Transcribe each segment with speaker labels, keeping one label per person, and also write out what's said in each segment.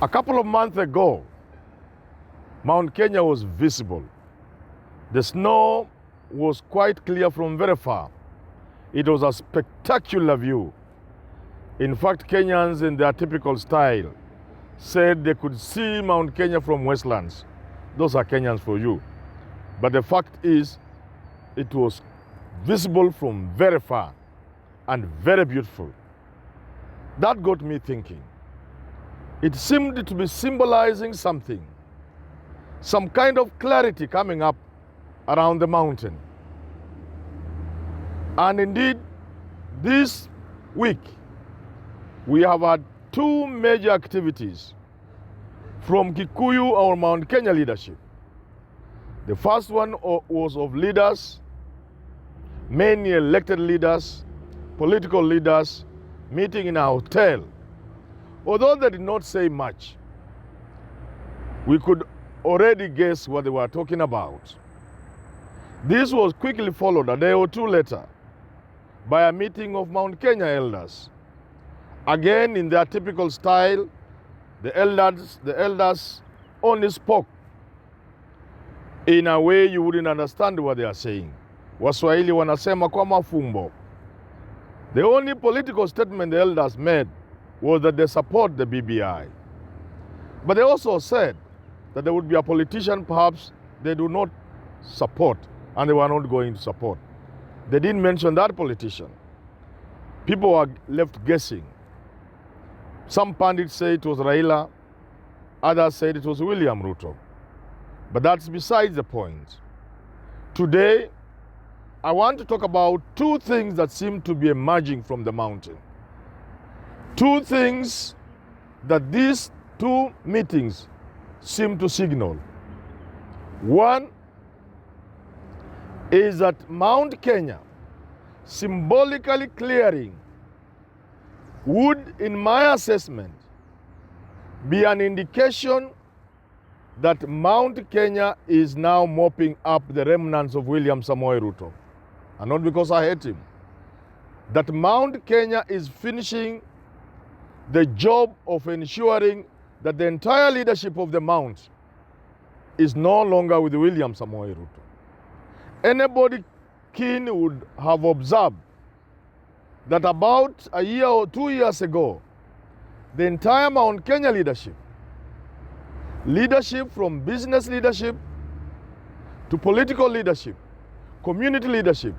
Speaker 1: A couple of months ago, Mount Kenya was visible. The snow was quite clear from very far. It was a spectacular view. In fact, Kenyans in their typical style said they could see Mount Kenya from Westlands. Those are Kenyans for you. But the fact is, it was visible from very far and very beautiful. That got me thinking. It seemed to be symbolizing something, some kind of clarity coming up around the mountain. And indeed, this week, we have had two major activities from Kikuyu or Mount Kenya leadership. The first one was of leaders, many elected leaders, political leaders, meeting in a hotel. Although they did not say much, we could already guess what they were talking about. This was quickly followed a day or two later by a meeting of Mount Kenya elders. Again, in their typical style, the elders only spoke in a way you wouldn't understand what they are saying. Waswahili wanasema kwa mafumbo. The only political statement the elders made was that they support the BBI. But they also said that there would be a politician perhaps they do not support and they were not going to support. They didn't mention that politician. People were left guessing. Some pundits say it was Raila, others said it was William Ruto. But that's besides the point. Today, I want to talk about two things that seem to be emerging from the mountain. Two things that these two meetings seem to signal. One is that Mount Kenya symbolically clearing would, in my assessment, be an indication that Mount Kenya is now mopping up the remnants of William Samoei Ruto. And not because I hate him. That Mount Kenya is finishing the job of ensuring that the entire leadership of the Mount is no longer with William Samoei Ruto. Anybody keen would have observed that about a year or 2 years ago, the entire Mount Kenya leadership from business leadership to political leadership, community leadership,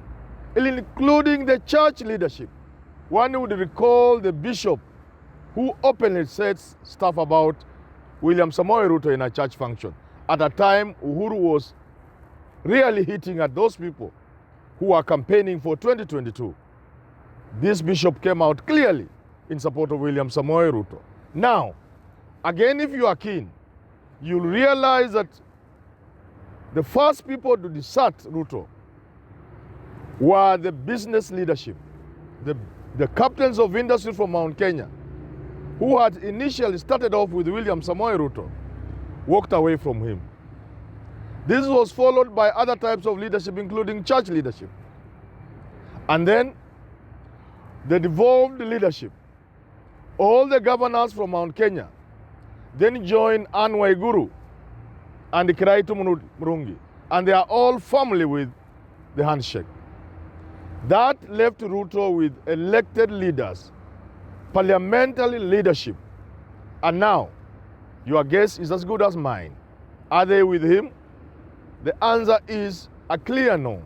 Speaker 1: including the church leadership. One would recall the bishop who openly said stuff about William Samoei Ruto in a church function at a time Uhuru was really hitting at those people who are campaigning for 2022. This bishop came out clearly in support of William Samoei Ruto. Now, again, if you are keen, you'll realize that the first people to desert Ruto were the business leadership, the captains of industry from Mount Kenya, who had initially started off with William Samoei Ruto, walked away from him. This was followed by other types of leadership, including church leadership. And then the devolved leadership, all the governors from Mount Kenya, then joined Anne Waiguru and Kiraitu Murungi, and they are all family with the handshake. That left Ruto with elected leaders, parliamentary leadership. And now, your guess is as good as mine. Are they with him? The answer is a clear no.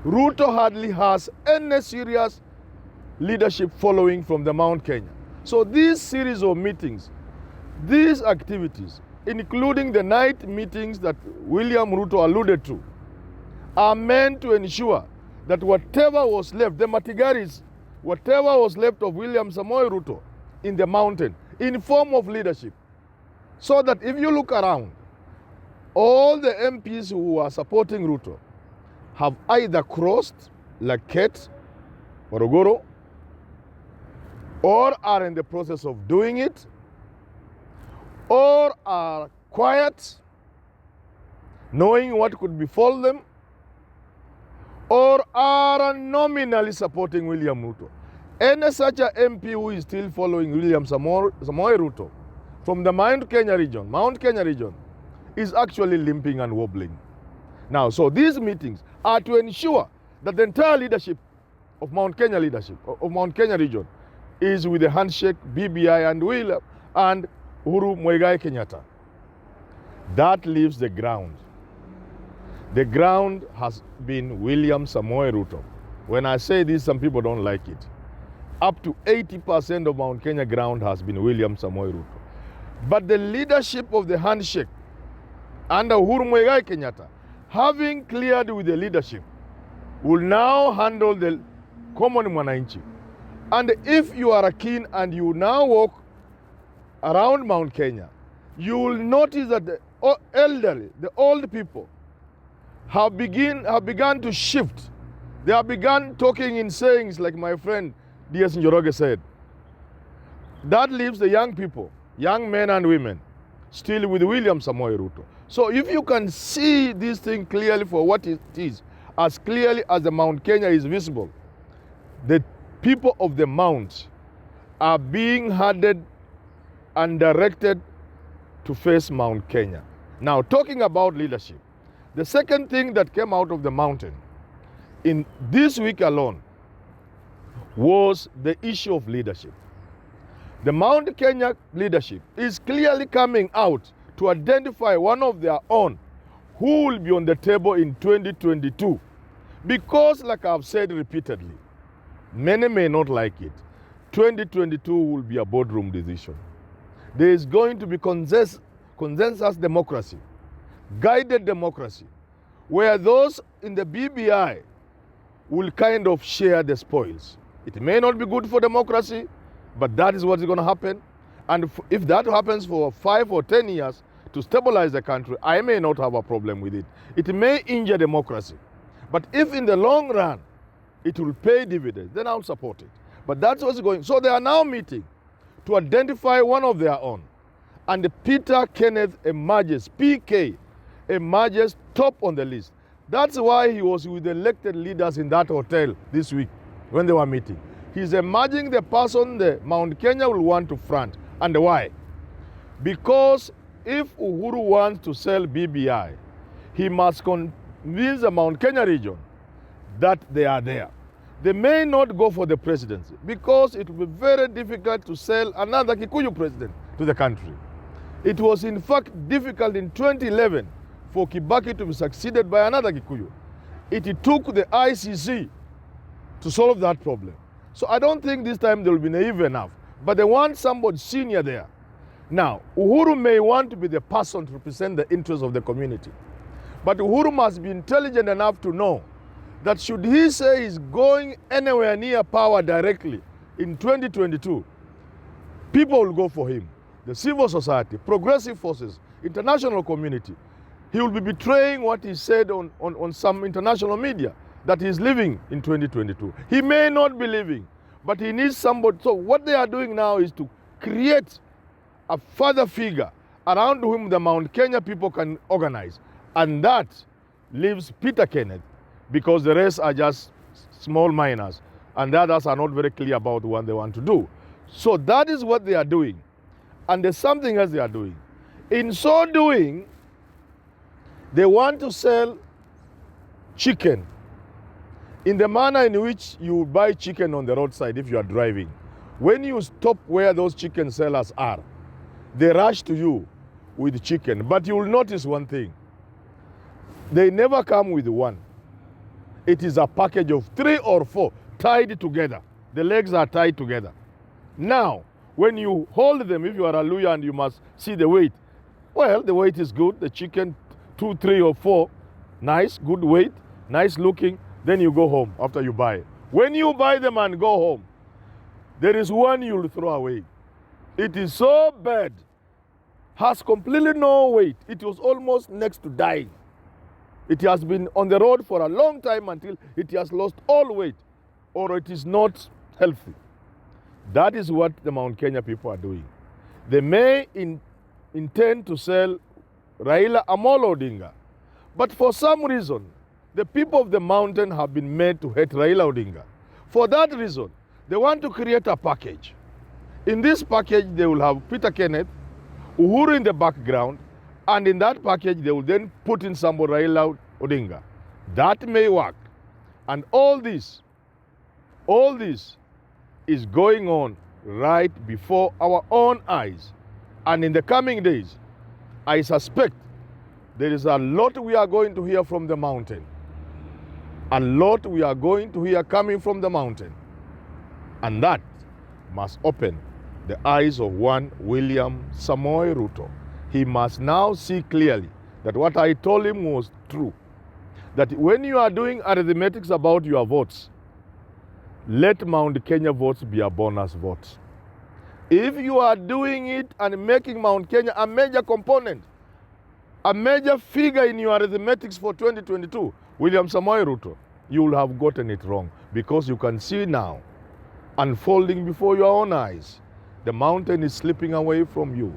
Speaker 1: Ruto hardly has any serious leadership following from the Mount Kenya. So this series of meetings, these activities, including the night meetings that William Ruto alluded to, are meant to ensure that whatever was left, the Matigaris, whatever was left of William Samoei Ruto in the mountain, in form of leadership, so that if you look around, all the MPs who are supporting Ruto have either crossed, like Kate, Morogoro, or are in the process of doing it, or are quiet, knowing what could befall them, or are nominally supporting William Ruto. Any such a MP who is still following William Samoei Ruto from the Mt.Kenya region is actually limping and wobbling. Now, so these meetings are to ensure that the entire leadership of Mt.Kenya region is with the handshake, BBI and William and Uhuru Muigai Kenyatta. That leaves the ground. The ground has been William Samoei Ruto. When I say this, some people don't like it. Up to 80% of Mt.Kenya ground has been William Samoei Ruto. But the leadership of the handshake under Uhuru Muigai Kenyatta, having cleared with the leadership, will now handle the common mwananchi. And if you are keen and you now walk around Mount Kenya, you will notice that the elderly, the old people, have begun to shift. They have begun talking in sayings like my friend D.S. Njoroge said. That leaves the young people, young men and women, still with William Samoei Ruto. So if you can see this thing clearly for what it is, as clearly as the Mount Kenya is visible, the people of the Mount are being headed and directed to face Mount Kenya. Now, talking about leadership, the second thing that came out of the mountain in this week alone was the issue of leadership. The Mount Kenya leadership is clearly coming out to identify one of their own who will be on the table in 2022. Because, like I've said repeatedly, many may not like it, 2022 will be a boardroom decision. There is going to be consensus democracy, guided democracy, where those in the BBI will kind of share the spoils. It may not be good for democracy, but that is what is going to happen. And if that happens for 5 or 10 years to stabilize the country, I may not have a problem with it. It may injure democracy. But if in the long run it will pay dividends, then I'll support it. But that's what's going. So they are now meeting to identify one of their own. And Peter Kenneth emerges, PK, emerges top on the list. That's why he was with the elected leaders in that hotel this week when they were meeting. He's emerging the person the Mount Kenya will want to front. And why? Because if Uhuru wants to sell BBI, he must convince the Mount Kenya region that they are there. They may not go for the presidency because it will be very difficult to sell another Kikuyu president to the country. It was in fact difficult in 2011 for Kibaki to be succeeded by another Kikuyu. It took the ICC to solve that problem. So I don't think this time they will be naive enough, but they want somebody senior there. Now, Uhuru may want to be the person to represent the interests of the community, but Uhuru must be intelligent enough to know that should he say he's going anywhere near power directly in 2022, people will go for him. The civil society, progressive forces, international community. He will be betraying what he said on some international media, that he's leaving in 2022. He may not be leaving, but he needs somebody. So what they are doing now is to create a further figure around whom the Mount Kenya people can organize. And that leaves Peter Kenneth, because the rest are just small miners, and the others are not very clear about what they want to do. So that is what they are doing. And there's something else they are doing. In so doing, they want to sell chicken in the manner in which you buy chicken on the roadside if you are driving. When you stop where those chicken sellers are, they rush to you with chicken. But you will notice one thing. They never come with one. It is a package of 3 or 4 tied together. The legs are tied together. Now, when you hold them, if you are a Luya and you must see the weight, well, the weight is good. The chicken, 2, 3 or 4, nice, good weight, nice looking. Then you go home after you buy. When you buy them and go home, there is one you'll throw away. It is so bad, has completely no weight. It was almost next to dying. It has been on the road for a long time until it has lost all weight, or it is not healthy. That is what the Mount Kenya people are doing. They may intend to sell Raila Amolo Odinga, but for some reason, the people of the mountain have been made to hate Raila Odinga. For that reason, they want to create a package. In this package, they will have Peter Kenneth Uhuru in the background, and in that package they will then put in somebody Raila Odinga. That may work. And all this is going on right before our own eyes. And in the coming days, I suspect there is a lot we are going to hear from the mountain. A lot we are going to hear coming from the mountain. And that must open the eyes of one William Samoei Ruto. He must now see clearly that what I told him was true. That when you are doing arithmetics about your votes, let Mt.Kenya votes be a bonus vote. If you are doing it and making Mt.Kenya a major component, a major figure in your arithmetics for 2022, William Samoei Ruto, you will have gotten it wrong, because you can see now, unfolding before your own eyes, the mountain is slipping away from you.